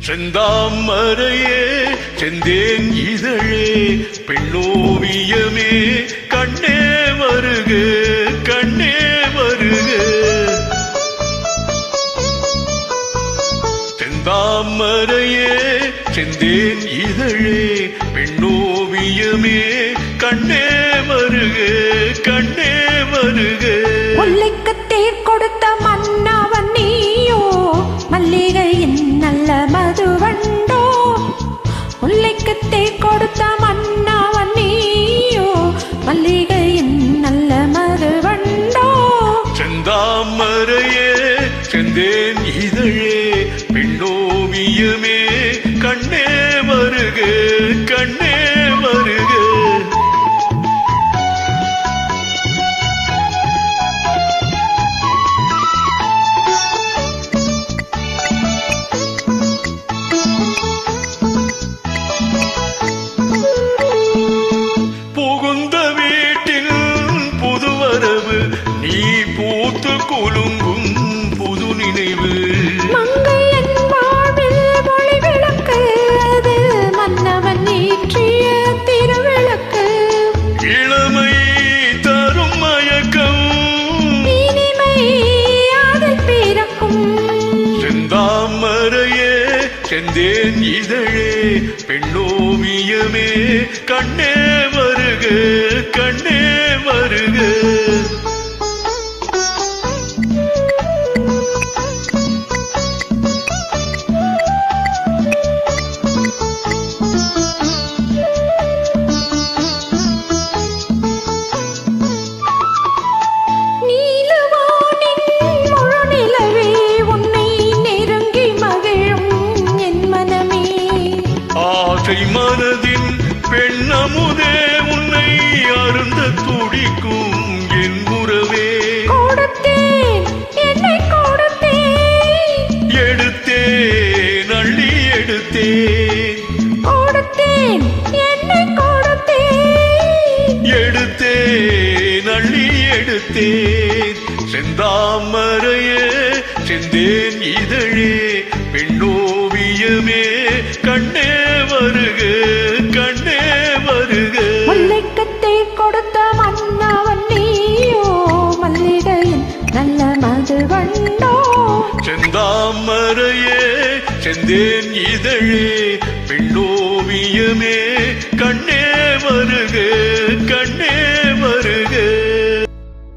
செந்தாமரையே செந்தேன் இதழே பெண்ணோவியமே கண்ணே வருக கண்ணே வருக. செந்தாமரையே செந்தேன் இதழே பெண்ணோவியமே கண்ணே வருக கண்ணே வருக. முல்லைக்கு தேர் கொடுத்த மன்னவன் நீயோ மல்லிகையின் நல்ல மதுவண்டோ. முல்லைக்கு தேர் கொடுத்த மன்னவன் நீயோ மல்லிகையின் நல்ல மதுவண்டோ. செந்தாமரையே செந்தேன் இதழே பெண்ணோவியமே கண்ணே வருக கண்ணே வருக. புகுந்த வீட்டில் புதுவரவு நீ பூத்து குலுங்கும் புது நினைவு. மங்கையன் வாழ்வில் ஒளி விளக்கு அது மன்னவன் ஏற்றிய திருவிளக்கு. இளமை தரும் மயக்கம் இனிமை அதில் பிறக்கும். செந்தாமரையே செந்தேன் இதழே பெண்ணோவியமே கண்ணே வருக கண்ணே வருக. நீலவானின் முழு நிலவே உன்னை நெருங்கி மகிழும் என் மனமே. ஆசை மனதின் பெண்ணமுதே உன்னை அருந்த துடிக்கும் என் உறவே. கொடுத்தேன் என்னை கொடுத்தேன். எடுத்தேன் அள்ளி எடுத்தேன். கொடுத்தேன் என்னை கொடுத்தேன். எடுத்தேன் அள்ளி எடுத்தேன். செந்தாமரையே செந்தேன் இதழே பெண்ணோவியமே கண்ணே வருக கண்ணே வருக. முல்லைக்கு தேர் கொடுத்த மன்னவன் நீயோ மல்லிகையின் நல்ல மதுவண்டோ. செந்தாமரையே செந்தேன் இதழே பெண்ணோவியமே கண்ணே வருக